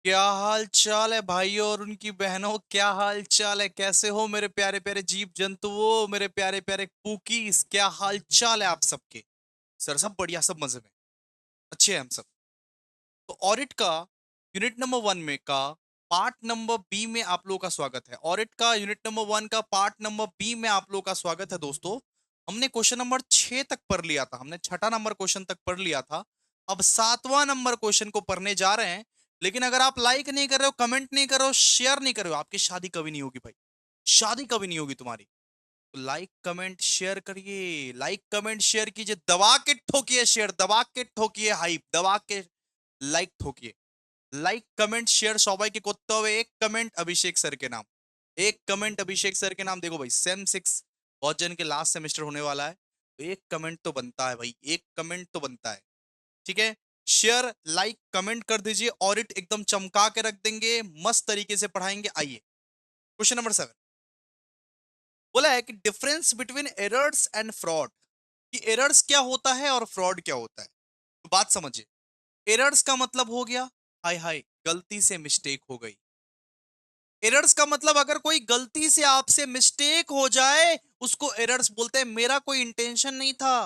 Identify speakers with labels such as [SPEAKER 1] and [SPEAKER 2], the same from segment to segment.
[SPEAKER 1] क्या हाल चाल है भाइयों और उनकी बहनों। क्या हाल चाल है, कैसे हो मेरे प्यारे प्यारे जीव जंतुओं, मेरे प्यारे प्यारे कुकीज। क्या हाल चाल है आप सबके? सर सब बढ़िया, सब मजे में, अच्छे हैं हम सब। तो ऑडिट का यूनिट नंबर 1 में का पार्ट नंबर बी में आप लोगों का स्वागत है। ऑडिट का यूनिट नंबर 1 का पार्ट नंबर बी में आप लोगों का स्वागत है दोस्तों। हमने क्वेश्चन नंबर 6 तक पढ़ लिया था, हमने छठा नंबर क्वेश्चन तक पढ़ लिया था। अब सातवां नंबर क्वेश्चन को पढ़ने जा रहे हैं। लेकिन अगर आप लाइक नहीं कर रहे हो, कमेंट नहीं कर रहे हो, शेयर नहीं कर रहे हो, आपकी शादी कभी नहीं होगी भाई। शादी कभी नहीं होगी तुम्हारी। तो लाइक कमेंट शेयर करिए, लाइक कमेंट शेयर कीजिए, दबा के ठोकिए शेयर, दबा के ठोकिए हाइप, दबा के लाइक ठोकिए। लाइक कमेंट शेयर সবাইকে করতে হবে। एक कमेंट अभिषेक सर के नाम, एक कमेंट अभिषेक सर के नाम। देखो भाई, सेम 6 बहुत जन के लास्ट सेमेस्टर होने वाला है, तो एक कमेंट तो बनता है भाई, एक कमेंट तो बनता है। ठीक है, शेयर लाइक कमेंट कर दीजिए। ऑडिट एकदम चमका के रख देंगे, मस्त तरीके से पढ़ाएंगे। आइए क्वेश्चन नंबर 7 बोला है कि difference between errors and fraud, कि एरर्स क्या होता है और फ्रॉड क्या होता है। तो बात समझिए, एरर्स का मतलब हो गया, हाय हाय गलती से मिस्टेक हो गई। एरर्स का मतलब अगर कोई गलती से आपसे मिस्टेक हो जाए, उसको एरर्स बोलते हैं। मेरा कोई इंटेंशन नहीं था,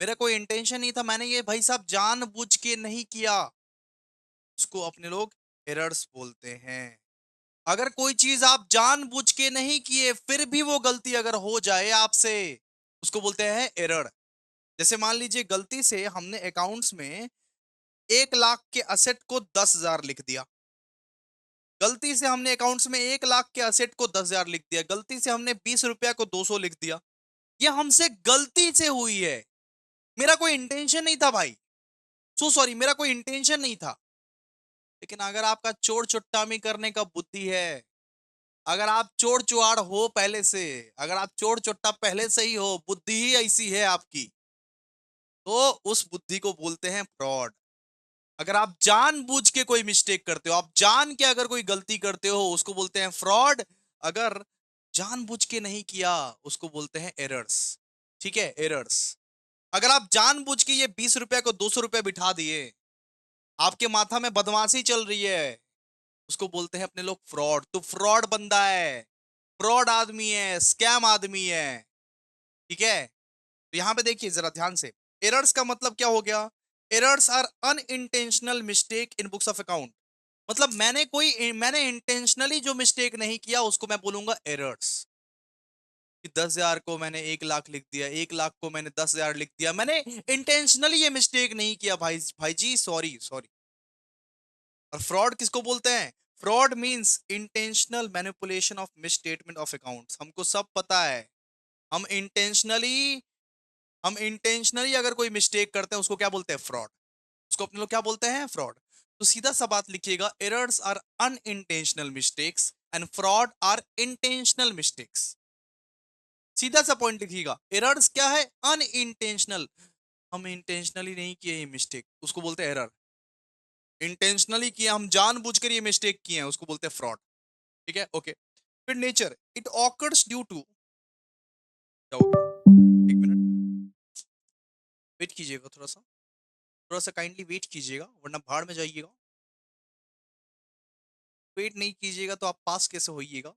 [SPEAKER 1] मेरा कोई इंटेंशन नहीं था, मैंने ये भाई साहब जानबूझ के नहीं किया, उसको अपने लोग एरर्स बोलते हैं। अगर कोई चीज आप जानबूझ के नहीं किए फिर भी वो गलती अगर हो जाए आपसे, उसको बोलते हैं एरर। जैसे मान लीजिए गलती से हमने अकाउंट्स में 1 लाख के असेट को 10,000 लिख दिया। गलती से हमने अकाउंट्स में 1 लाख के असेट को 10,000 लिख दिया। गलती से हमने 20 रुपया को 200 लिख दिया। ये हमसे गलती से हुई है, मेरा कोई इंटेंशन नहीं था भाई। सो सॉरी, मेरा कोई इंटेंशन नहीं था। लेकिन अगर आपका चोर चुट्टामी करने का बुद्धि है, अगर आप चोर चुआड़ हो पहले से, अगर आप चोर चुट्टा पहले से ही हो, बुद्धि ही ऐसी है आपकी, तो उस बुद्धि को बोलते हैं फ्रॉड। अगर आप जानबूझ के कोई मिस्टेक करते हो, आप जान के अगर कोई गलती करते हो, उसको बोलते हैं फ्रॉड। अगर जानबूझ के नहीं किया, उसको बोलते हैं एरर्स। ठीक है, एरर्स। अगर आप जानबूझ के ये 20 रुपया को 200 रुपया बिठा दिए, आपके माथा में बदमाशी चल रही है, उसको बोलते हैं अपने लोग फ्रॉड। तो फ्रॉड बंदा है, फ्रॉड आदमी है, स्कैम आदमी है। ठीक है, तो यहां पे देखिए जरा ध्यान से, एरर्स का मतलब क्या हो गया। Errors are unintentional mistake in books of account. मतलब मैंने इंटेंशनली जो मिस्टेक नहीं किया, उसको मैं बोलूंगा एरर्स। कि 10,000 को मैंने 1 लाख लिख दिया, 1 लाख को मैंने 10,000 लिख दिया, मैंने इंटेंशनली ये मिस्टेक नहीं किया भाई, भाई जी सॉरी सॉरी। और फ्रॉड किसको बोलते हैं? Fraud means intentional manipulation of misstatement of accounts. हमको सब पता है, हम इंटेंशनली हम इंटेंशनली अगर कोई मिस्टेक करते हैं, उसको क्या बोलते हैं? फ्रॉड। उसको अपने लोग क्या बोलते हैं? फ्रॉड। तो सीधा सा बात लिखिएगा, errors are unintentional mistakes and fraud are intentional mistakes. सीधा सा पॉइंट लिखिएगा, एरर्स क्या है? अनइंटेंशनल, हम इंटेंशनली नहीं किए ये मिस्टेक, उसको बोलते हैं एरर। इंटेंशनली किया, हम जानबूझकर ये मिस्टेक किए हैं, उसको बोलते हैं फ्रॉड। ठीक है, ओके। फिर nature, it occurs due to, क्या हो गया? एक मिनट वेट कीजिएगा, थोड़ा सा काइंडली वेट कीजिएगा, वरना भाड़ में जाइएगा। वेट नहीं कीजिएगा तो आप पास कैसे होइएगा।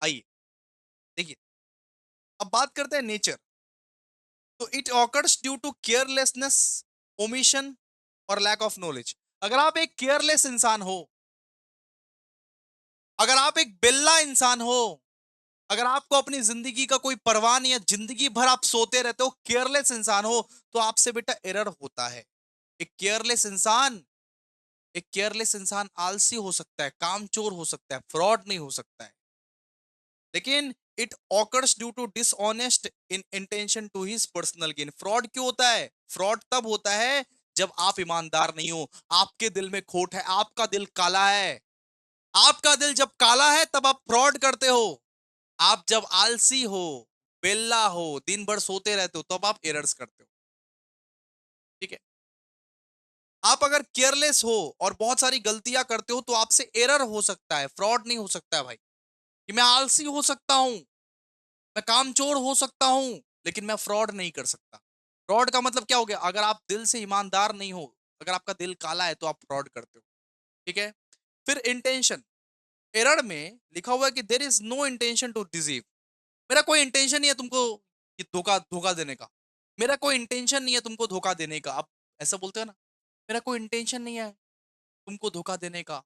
[SPEAKER 1] आइए देखिए, अब बात करते हैं नेचर। तो it occurs due to carelessness, omission और लैक ऑफ नॉलेज। अगर आप एक केयरलेस इंसान हो, अगर आप एक बिल्ला इंसान हो, अगर आपको अपनी जिंदगी का कोई परवाह नहीं है, जिंदगी भर आप सोते रहते हो, केयरलेस इंसान हो, तो आपसे बेटा एरर होता है। एक केयरलेस इंसान, एक केयरलेस इंसान आलसी हो सकता है, कामचोर हो सकता है, फ्रॉड नहीं हो सकता है। लेकिन it occurs due to dishonest in intention to his personal gain. Fraud क्यों होता है? फ्रॉड तब होता है जब आप ईमानदार नहीं हो, आपके दिल में खोट है, आपका दिल काला है। आपका दिल जब काला है तब आप फ्रॉड करते हो। आप जब आलसी हो, बेल्ला हो, दिन भर सोते रहते हो, तब आप एरर्स करते हो। ठीक है, आप अगर केयरलेस हो और बहुत सारी गलतियां करते हो, तो आपसे एरर हो सकता है, फ्रॉड नहीं हो सकता है भाई। कि मैं आलसी हो सकता हूं, मैं कामचोर हो सकता हूं, लेकिन मैं फ्रॉड नहीं कर सकता। फ्रॉड का मतलब क्या हो गया? अगर आप दिल से ईमानदार नहीं हो, अगर आपका दिल काला है, तो आप फ्रॉड करते हो। ठीक है, फिर इंटेंशन, एरर में लिखा हुआ है कि there is no intention to deceive. मेरा कोई इंटेंशन नहीं है तुमको कि धोखा धोखा देने का। मेरा कोई इंटेंशन नहीं है तुमको धोखा देने का। आप ऐसा बोलते हो ना, मेरा कोई इंटेंशन नहीं है तुमको धोखा देने का।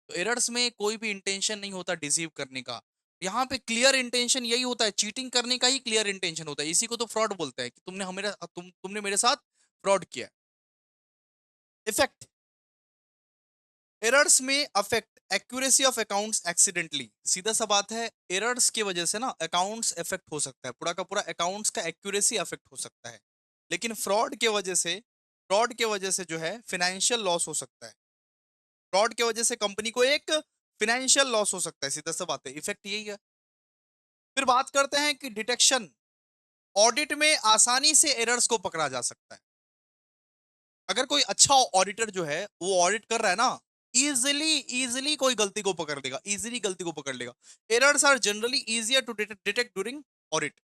[SPEAKER 1] तो एरर्स में कोई भी इंटेंशन नहीं होता डिसीव करने का। यहाँ पे क्लियर इंटेंशन यही होता है, चीटिंग करने का ही क्लियर इंटेंशन होता है। इसी को तो फ्रॉड बोलते हैं कि तुमने मेरे साथ फ्रॉड किया। इफेक्ट, एरर्स में affect accuracy of accounts accidentally. सीधा सा बात है, एरर्स की वजह से ना अकाउंट्स इफेक्ट हो सकता है, पूरा का पूरा अकाउंट्स का एक्यूरेसी अफेक्ट हो सकता है। लेकिन फ्रॉड के वजह से जो है फिनेंशियल लॉस हो सकता है। फ्रॉड की वजह से कंपनी को एक फिनेंशियल लॉस हो सकता है, सीधा सा बात है, इफेक्ट यही है। फिर बात करते हैं कि डिटेक्शन, ऑडिट में आसानी से एरर्स को पकड़ा जा सकता है। अगर कोई अच्छा ऑडिटर जो है वो ऑडिट कर रहा है ना, इजिली इजिली कोई गलती को पकड़ लेगा, इजिली गलती को पकड़ लेगा। Errors are generally easier to detect during audit.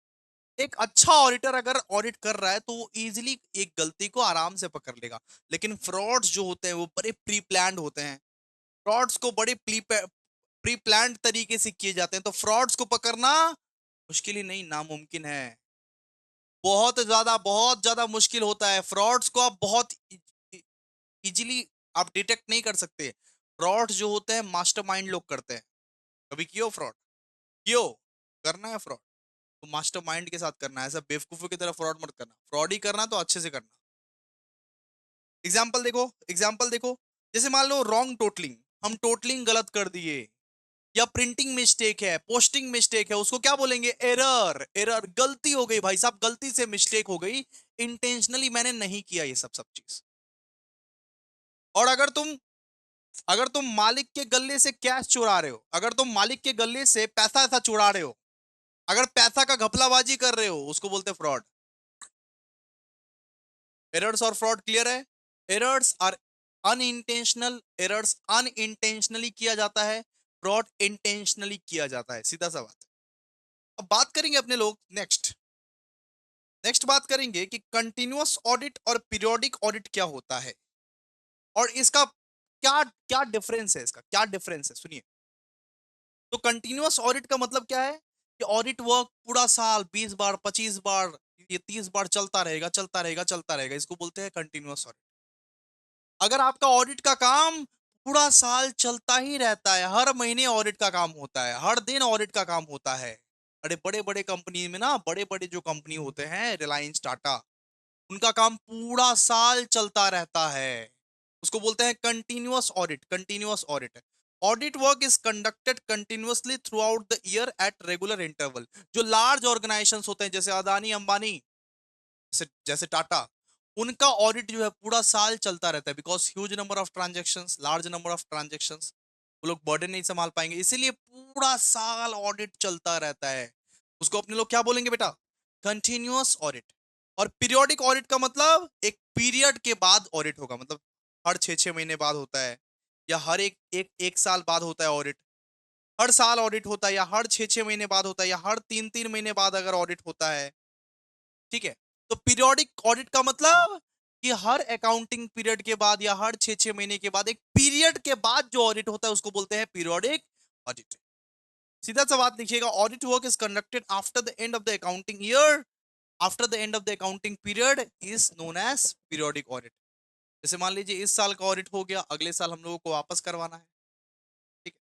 [SPEAKER 1] एक अच्छा ऑडिटर अगर ऑडिट कर रहा है तो वो इजिली एक गलती को आराम से पकड़ लेगा। लेकिन फ्रॉड्स जो होते हैं वो बड़े प्री प्लान्ड होते हैं। फ्रॉड्स को बड़े प्री प्लान्ड तरीके से किए जाते हैं, तो फ्रॉड्स को पकड़ना मुश्किल ही नहीं, नामुमकिन है। बहुत ज्यादा मुश्किल होता है। फ्रॉड्स को आप बहुत इजीली आप डिटेक्ट नहीं कर सकते। फ्रॉड जो होते हैं मास्टरमाइंड लोग करते हैं। कभी कियो फ्रॉड? कियो? करना है फ्रॉड तो मास्टरमाइंड के साथ करना है, ऐसा बेवकूफों की तरह फ्रॉड मत करना। फ्रॉड ही करना तो अच्छे से करना। एग्जाम्पल देखो, जैसे मान लो रॉन्ग टोटलिंग, हम टोटलिंग गलत कर दिए, या प्रिंटिंग मिस्टेक है, पोस्टिंग मिस्टेक है, उसको क्या बोलेंगे? एरर। एरर, गलती हो गई भाई साहब, गलती से मिस्टेक हो गई, इंटेंशनली मैंने नहीं किया ये सब सब चीज। और अगर तुम मालिक के गले से कैश चुरा रहे हो, अगर तुम मालिक के गले से पैसा ऐसा चुरा रहे हो, अगर पैसा का घपलाबाजी कर रहे हो, उसको बोलते हैं फ्रॉड। एरर्स और फ्रॉड क्लियर है? Errors are unintentional, errors unintentionally किया जाता है, फ्रॉड इंटेंशनली किया जाता है, सीधा सा बात है। अब बात करेंगे अपने लोग नेक्स्ट बात करेंगे कि कंटिन्यूअस ऑडिट और पीरियोडिक ऑडिट क्या होता है, और इसका क्या क्या डिफरेंस है, इसका क्या डिफरेंस है, सुनिए। तो कंटिन्यूअस ऑडिट का मतलब क्या है कि ऑडिट वर्क पूरा साल 20 बार 25 बार ये 30 बार चलता रहेगा चलता रहेगा चलता रहेगा, इसको बोलते हैं कंटिन्यूअस ऑडिट। अगर आपका ऑडिट का काम पूरा साल चलता ही रहता है, हर महीने ऑडिट का काम होता है, हर दिन ऑडिट का काम होता है, अरे बड़े बड़े कंपनी में ना, बड़े बड़े जो कंपनी होते हैं, रिलायंस, टाटा, उनका काम पूरा साल चलता रहता है, उसको बोलते हैं continuous audit. Continuous audit, audit work is conducted continuously through out the year at regular interval. जो लार्ज ऑर्गेनाइजेशंस होते हैं, जैसे अदानी अंबानी, जैसे जैसे टाटा, उनका ऑडिट जो है पूरा साल चलता रहता है, because huge number of transactions, large number of transactions, वो लोग बर्डन नहीं संभाल पाएंगे, इसीलिए पूरा साल ऑडिट चलता रहता है। उसको अपने लोग क्या बोलेंगे बेटा? Continuous audit. और पीरियोडिक ऑडिट का मतलब एक पीरियड के बाद ऑडिट होगा, मतलब हर 6-6 महीने बाद होता है, या हर एक साल बाद होता है ऑडिट। हर साल ऑडिट होता है, या हर 6-6 महीने बाद होता है, या हर 3-3 महीने बाद अगर ऑडिट होता है, ठीक है। तो पीरियोडिक ऑडिट का मतलब कि हर अकाउंटिंग पीरियड के बाद या हर 6-6 महीने के बाद, एक पीरियड के बाद जो ऑडिट होता है उसको बोलते हैं पीरियोडिक ऑडिट। सीधा सा बात लिखिएगा, audit work is conducted after the end of the accounting year, after the end of the accounting period is known as periodic audit. जैसे मान लीजिए इस साल का ऑडिट हो गया, अगले साल हम लोगों को वापस करवाना है, ठीक है।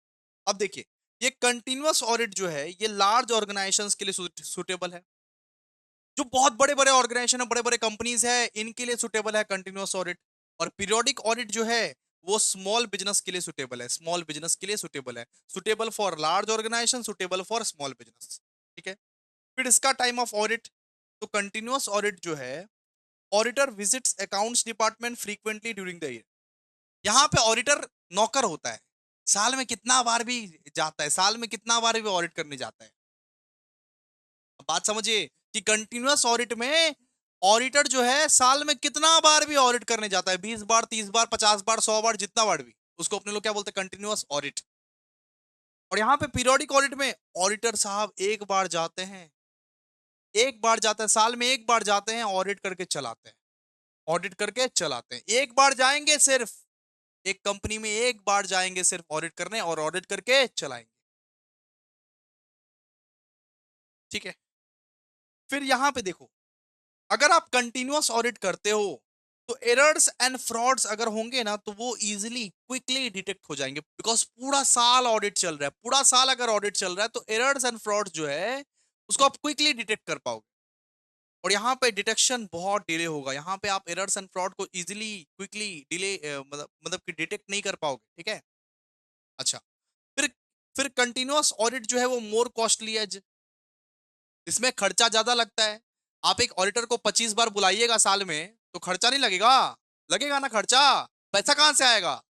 [SPEAKER 1] अब देखिए, ये कंटिन्यूअस ऑडिट जो है ये लार्ज ऑर्गेनाइजेशंस के लिए सुटेबल है। जो बहुत बड़े बड़े ऑर्गेनाइजेशन है, बड़े बड़े कंपनीज है, इनके लिए सुटेबल है कंटिन्यूअस ऑडिट। और पीरियोडिक ऑडिट जो है वो स्मॉल बिजनेस के लिए सुटेबल है, स्मॉल बिजनेस के लिए सुटेबल है, suitable for large organisation, suitable for small business, ठीक है। फिर इसका टाइम ऑफ ऑडिट, तो कंटिन्यूअस ऑडिट जो है, auditor visits accounts department frequently during the year. यहाँ पे ऑडिटर नौकर होता है, साल में कितना बार भी जाता है, साल में कितना बार भी ऑडिट करने जाता है। बात समझिए कि कंटिन्यूअस ऑडिट में ऑडिटर जो है साल में कितना बार भी ऑडिट करने जाता है, 20 बार 30 बार 50 बार 100 बार, जितना बार भी, उसको अपने लोग क्या बोलते हैं? Continuous audit. और यहाँ पे पीरियोडिक ऑडिट में ऑडिटर साहब एक बार जाते हैं, एक बार जाते हैं, साल में एक बार जाते हैं, ऑडिट करके चलाते हैं, ऑडिट करके चलाते हैं, एक बार जाएंगे सिर्फ, एक कंपनी में एक बार जाएंगे सिर्फ ऑडिट करने और ऑडिट करके चलाएंगे। ठीक है। फिर यहां पे देखो, अगर आप कंटिन्यूअस ऑडिट करते हो तो एरर्स एंड फ्रॉड्स अगर होंगे ना तो वो इजीली क्विकली डिटेक्ट हो जाएंगे, बिकॉज पूरा साल ऑडिट चल रहा है। पूरा साल अगर ऑडिट चल रहा है तो एरर्स एंड फ्रॉड्स जो है उसको आप क्विकली डिटेक्ट कर पाओगे। और यहाँ पे डिटेक्शन बहुत डिले होगा, यहाँ पे आप एरर्स एंड फ्रॉड को इजीली क्विकली डिले मतलब कि डिटेक्ट नहीं कर पाओगे। ठीक है। अच्छा। फिर फिर कंटिन्यूअस ऑडिट जो है वो मोर कॉस्टली है। इसमें खर्चा ज्यादा लगता है। आप एक ऑडिटर को 25 बार बुलाइएगा साल में तो खर्चा नहीं लगेगा? लगेगा ना खर्चा। पैसा कहां से आएगा?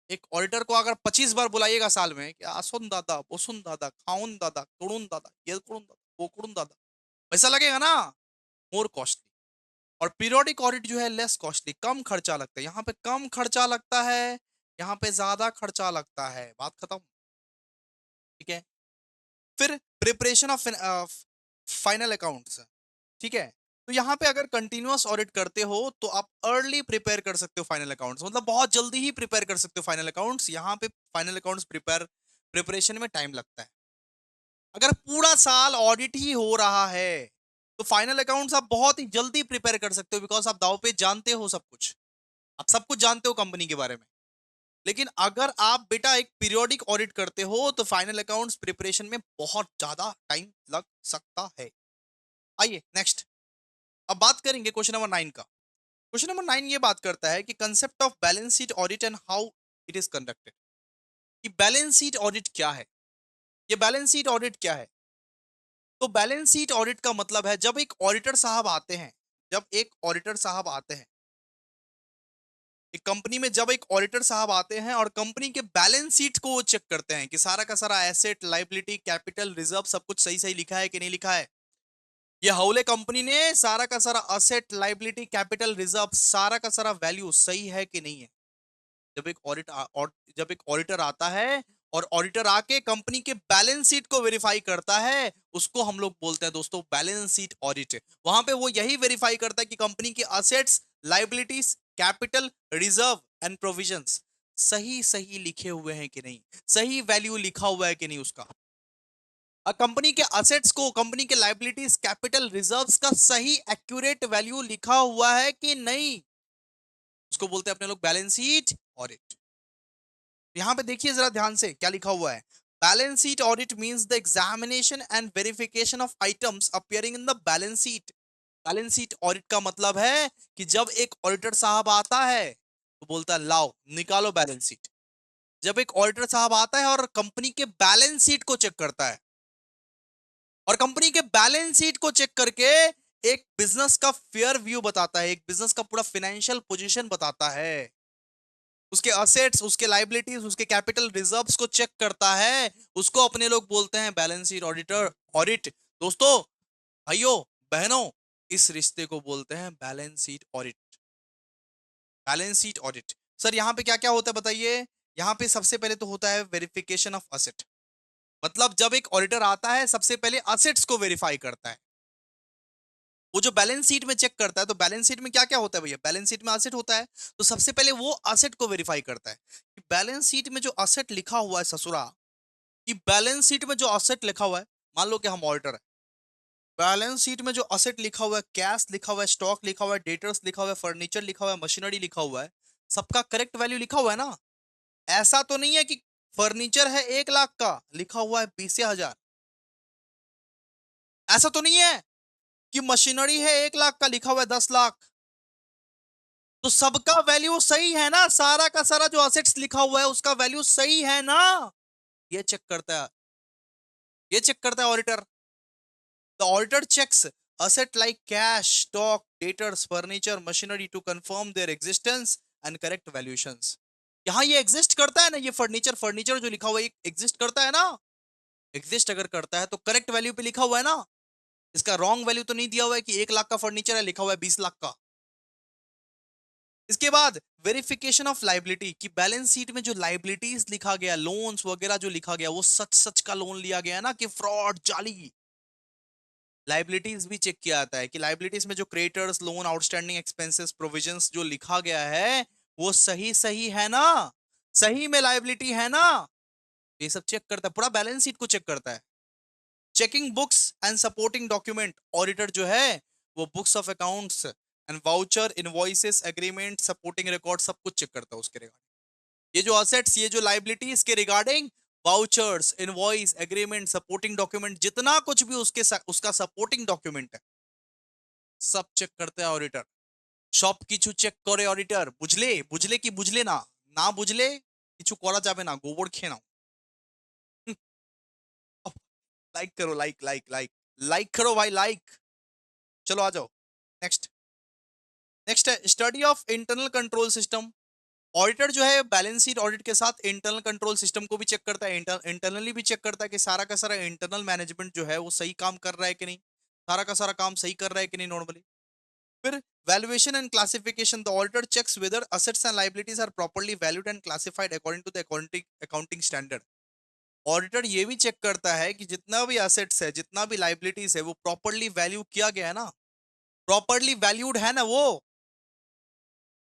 [SPEAKER 1] एक ऑडिटर को अगर 25 बार बुलाइएगा साल में, क्या सुन दादा वो सुन दादा खाउन दादा कुड़ुन दादा ये कुड़ुन दादा वो कुड़ुन दादा, पैसा लगेगा ना। मोर कॉस्टली। और पीरियोडिक ऑडिट जो है लेस कॉस्टली, कम खर्चा लगता है। यहाँ पे कम खर्चा लगता है, यहाँ पे ज्यादा खर्चा लगता है, बात खत्म। ठीक है। फिर प्रिपरेशन ऑफ फाइनल अकाउंट्स। ठीक है। तो यहाँ पे अगर कंटिन्यूअस ऑडिट करते हो तो आप अर्ली प्रिपेयर कर सकते हो फाइनल अकाउंट्स, मतलब बहुत जल्दी ही प्रिपेयर कर सकते हो फाइनल अकाउंट्स। यहाँ पे फाइनल अकाउंट्स प्रिपरेशन में टाइम लगता है। अगर पूरा साल ऑडिट ही हो रहा है तो फाइनल अकाउंट्स आप बहुत ही जल्दी प्रिपेयर कर सकते हो, बिकॉज आप दाव पे जानते हो सब कुछ। आप सब कुछ जानते हो कंपनी के बारे में। लेकिन अगर आप बेटा एक पीरियोडिक ऑडिट करते हो तो फाइनल अकाउंट्स प्रिपरेशन में बहुत ज्यादा टाइम लग सकता है। आइए नेक्स्ट, अब बात करेंगे क्वेश्चन नंबर 9 का। क्वेश्चन नंबर 9 ये बात करता है कि concept of balance sheet audit and how it is conducted. कि बैलेंस शीट ऑडिट क्या है? ये बैलेंस शीट ऑडिट क्या है? तो बैलेंस शीट ऑडिट का मतलब है जब एक ऑडिटर साहब आते हैं, जब एक ऑडिटर साहब आते हैं एक कंपनी में, जब एक ऑडिटर साहब आते हैं और कंपनी के बैलेंस शीट को चेक करते हैं कि सारा का सारा एसेट लायबिलिटी कैपिटल रिजर्व सब कुछ सही सही लिखा है कि नहीं लिखा है। ये हौले कंपनी ने सारा का सारा असेट लायबिलिटी कैपिटल रिजर्व सारा का सारा वैल्यू सही है कि नहीं है। जब एक जब एक ऑडिटर आता है और ऑडिटर आके कंपनी के बैलेंस शीट को वेरीफाई करता है, उसको हम लोग बोलते हैं दोस्तों बैलेंस शीट ऑडिट। वहां पे वो यही वेरीफाई करता है कि कंपनी के assets liabilities capital reserve and provisions सही सही लिखे हुए हैं कि नहीं, सही वैल्यू लिखा हुआ है कि नहीं उसका। कंपनी के असेट्स को, कंपनी के लायबिलिटीज कैपिटल रिजर्व्स का सही एक्यूरेट वैल्यू लिखा हुआ है कि नहीं, उसको बोलते हैं अपने लोग बैलेंस शीट ऑडिट। यहां पे देखिए जरा ध्यान से क्या लिखा हुआ है। Balance sheet audit means the examination and verification of items appearing in the balance sheet. Balance sheet audit का मतलब है कि जब एक ऑडिटर साहब आता है तो बोलता है लाओ निकालो बैलेंस शीट। जब एक ऑडिटर साहब आता है और कंपनी के बैलेंस शीट को चेक करता है, और कंपनी के बैलेंस शीट को चेक करके एक बिजनेस का फेयर व्यू बताता है, एक बिजनेस का पूरा फाइनेंशियल पोजीशन बताता है, उसके असेट्स उसके लायबिलिटीज उसके कैपिटल रिजर्व्स को चेक करता है, उसको अपने लोग बोलते हैं बैलेंस शीट ऑडिटर ऑडिट। दोस्तों, भाइयों, बहनों, इस रिश्ते को बोलते हैं balance sheet audit. Balance sheet audit. Sir यहाँ पे क्या क्या होता है बताइए। यहाँ पे सबसे पहले तो होता है वेरिफिकेशन ऑफ असेट। मतलब जब एक ऑडिटर आता है सबसे पहले असेट्स को वेरीफाई करता है। वो जो बैलेंस शीट में चेक करता है, तो बैलेंस शीट में क्या क्या होता है भैया, बैलेंस शीट में असेट होता है। तो सबसे पहले वो असेट को वेरीफाई करता है कि बैलेंस शीट में जो असेट लिखा हुआ है ससुरा, कि बैलेंस शीट में जो असेट लिखा हुआ है, मान लो कि हम ऑडिटर है, बैलेंस शीट में जो असेट लिखा हुआ है, कैश लिखा हुआ है, स्टॉक लिखा हुआ है, डेटर्स लिखा हुआ है, फर्नीचर लिखा हुआ है, मशीनरी लिखा हुआ है, सबका करेक्ट वैल्यू लिखा हुआ है ना। ऐसा तो नहीं है कि फर्नीचर है 1 लाख का लिखा हुआ है 20,000। ऐसा तो नहीं है कि मशीनरी है 1 लाख का लिखा हुआ है 10 लाख। तो सबका वैल्यू सही है ना, सारा का सारा जो असेट्स लिखा हुआ है उसका वैल्यू सही है ना। ये चेक करता है, ये चेक करता है auditor. The auditor checks asset like cash, stock, debtors, furniture, machinery to confirm their existence and correct valuations। यहाँ ये एग्जिस्ट करता है ना, ये फर्नीचर फर्नीचर जो लिखा हुआ है एग्जिस्ट करता है ना। एग्जिस्ट अगर करता है तो करेक्ट वैल्यू पे लिखा हुआ है ना। इसका रॉन्ग वैल्यू तो नहीं दिया हुआ है कि 1 लाख का फर्नीचर है लिखा हुआ है 20 लाख का। इसके बाद वेरिफिकेशन ऑफ लाइबिलिटी, कि बैलेंस शीट में जो लाइबिलिटीज लिखा गया, लोन्स वगैरह जो लिखा गया, वो सच सच का लोन लिया गया है ना कि फ्रॉड जाली। लाइबिलिटीज भी चेक किया जाता है कि लाइबिलिटीज में जो creditors loan outstanding expenses provisions जो लिखा गया है वो सही सही है ना, सही में लाइबिलिटी है ना, ये सब चेक करता है, पूरा बैलेंस शीट को चेक करता है। Checking books and supporting document, auditor जो है वो books of accounts and voucher invoices agreement supporting record सब कुछ चेक करता है उसके रिगार्डिंग। ये जो असेट्स, ये जो लाइबिलिटीज के regarding vouchers, invoice, agreement, supporting document, जितना कुछ भी उसका सपोर्टिंग डॉक्यूमेंट है, सब चेक करते हैं ऑडिटर। সব কিছু চেক করে অডিটর, বুঝলে? বুঝলে কি বুঝলে না? না বুঝলে কিছু করা যাবে না, গোবর খেয়ে নাও। लाइक करो, लाइक लाइक लाइक लाइक करो भाई, लाइक। चलो आ जाओ। नेक्स्ट। नेक्स्ट है study of internal control system. Auditor जो है बैलेंस शीट ऑडिट के साथ इंटरनल कंट्रोल सिस्टम को भी चेक करता है, इंटरनली भी चेक करता है कि सारा का सारा इंटरनल मैनेजमेंट जो है वो सही काम कर रहा है कि नहीं, सारा का सारा काम सही कर रहा है कि नहीं नॉर्मली। फिर valuation and classification, the auditor checks whether assets and liabilities are properly valued and classified according to the accounting accounting standard. Auditor ये भी चेक करता है कि जितना भी असेट्स है, जितना भी लाइबिलिटीज है, वो प्रॉपर्ली वैल्यू किया गया है ना, प्रॉपर्ली वैल्यूड है ना वो,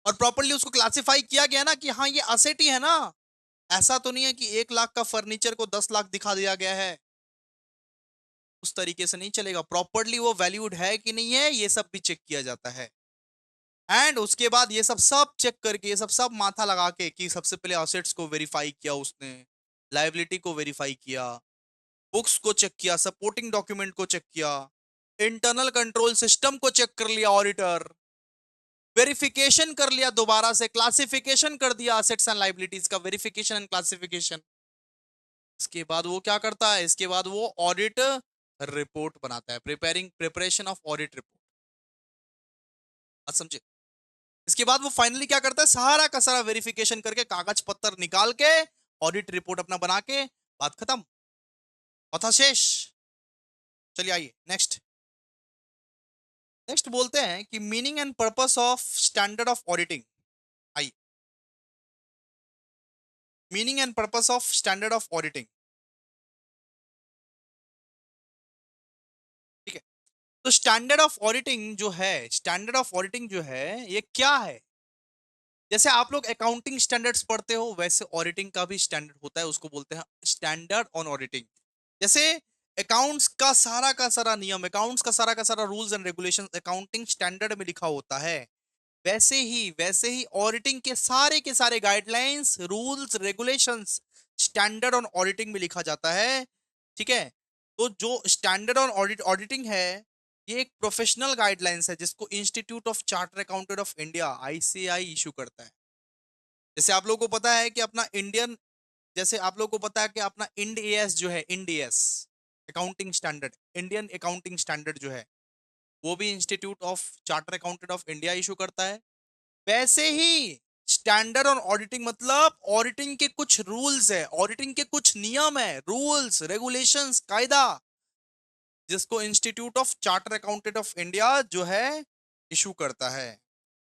[SPEAKER 1] और प्रॉपर्ली उसको क्लासिफाई किया गया ना कि हाँ ये असेट ही है ना। ऐसा तो नहीं है कि 1 लाख का फर्नीचर को 10 लाख दिखा दिया गया है, उस तरीके से नहीं चलेगा। प्रॉपर्ली वो वैल्यूड है कि नहीं है, ये सब भी चेक किया जाता है। एंड उसके बाद ये सब सब चेक करके, ये सब सब माथा लगा के कि सबसे पहले असेट्स को वेरीफाई किया उसने, लाइबिलिटी को वेरीफाई किया, बुक्स को चेक किया, सपोर्टिंग डॉक्यूमेंट को चेक किया, इंटरनल कंट्रोल सिस्टम को चेक कर लिया ऑडिटर, वेरिफिकेशन कर लिया दोबारा से, क्लासिफिकेशन कर दिया असेट्स एंड लाइबिलिटीज का, वेरिफिकेशन एंड क्लासिफिकेशन। इसके बाद वो क्या करता है, इसके बाद वो ऑडिट रिपोर्ट बनाता है, प्रिपरेशन ऑफ ऑडिट रिपोर्ट। समझे? इसके बाद वो फाइनली क्या करता है, सारा का सारा वेरिफिकेशन करके कागज पत्तर निकाल के ऑडिट रिपोर्ट अपना बना के बात खत्म, कथा शेष। चलिए आइए नेक्स्ट। नेक्स्ट बोलते हैं कि meaning and purpose of standard of auditing. आइए, meaning and purpose of standard of auditing. ठीक है, तो स्टैंडर्ड ऑफ ऑडिटिंग जो है, स्टैंडर्ड ऑफ ऑडिटिंग जो है ये क्या है? जैसे आप लोग अकाउंटिंग स्टैंडर्ड्स पढ़ते हो, वैसे ऑडिटिंग का भी स्टैंडर्ड होता है, उसको बोलते हैं स्टैंडर्ड ऑन ऑडिटिंग। जैसे अकाउंट्स का सारा नियम, अकाउंट्स का सारा rules and regulations accounting standard में लिखा होता है, वैसे ही ऑडिटिंग के सारे guidelines, rules, regulations standard on auditing में लिखा जाता है। ठीक है, तो जो स्टैंडर्ड ऑन ऑडिटिंग है, ये एक प्रोफेशनल गाइडलाइंस है जिसको institute of charter accountant of India ICI issue करता है। जैसे आप लोगों को पता है कि अपना इंडियन, जैसे आप लोगों को पता है कि अपना इंड एएस जो है, Ind AS accounting standard, Indian accounting standard जो है, वो भी institute of charter accountant of India issue करता है। वैसे ही स्टैंडर्ड ऑन ऑडिटिंग मतलब ऑडिटिंग के कुछ रूल्स है, ऑडिटिंग के कुछ नियम है, रूल्स, रेगुलेशंस, कायदा, जिसको institute of charter accountant of India जो है इशू करता है।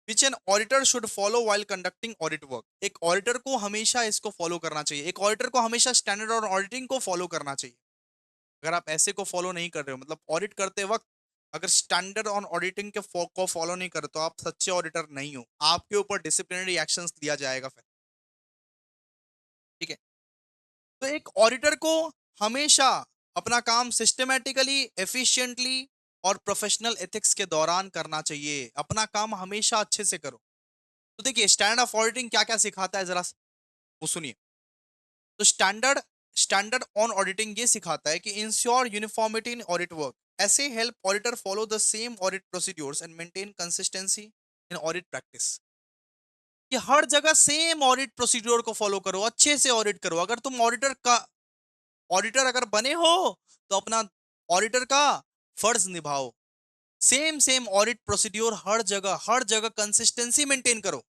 [SPEAKER 1] विच an auditor should follow while conducting audit work. एक ऑडिटर को हमेशा इसको फॉलो करना चाहिए, एक ऑडिटर को हमेशा स्टैंडर्ड ऑन ऑडिटिंग को फॉलो करना चाहिए। अगर आप ऐसे को फॉलो नहीं कर रहे हो, मतलब ऑडिट करते वक्त अगर स्टैंडर्ड ऑन ऑडिटिंग के को फॉलो नहीं कर रहे, तो आप सच्चे ऑडिटर नहीं हो, आपके ऊपर डिसिप्लिनरी एक्शंस लिया जाएगा फिर। ठीक है, तो एक ऑडिटर को हमेशा अपना काम सिस्टमेटिकली, एफिशिएंटली और प्रोफेशनल एथिक्स के दौरान करना चाहिए। अपना काम हमेशा अच्छे से करो। तो देखिए स्टैंडर्ड ऑफ ऑडिटिंग क्या क्या सिखाता है, जरा वो सुनिए। तो स्टैंडर्ड स्टैंडर्ड ऑन ऑडिटिंग ये सिखाता है कि ensure uniformity in audit work, ऐसे help auditor follow the same audit procedures and maintain consistency in audit practice. कि हर जगह सेम ऑडिट प्रोसीड्योर को फॉलो करो, अच्छे से ऑडिट करो। अगर तुम ऑडिटर अगर बने हो, तो अपना ऑडिटर का फर्ज निभाओ। सेम सेम ऑडिट प्रोसीड्योर हर जगह कंसिस्टेंसी मेंटेन करो।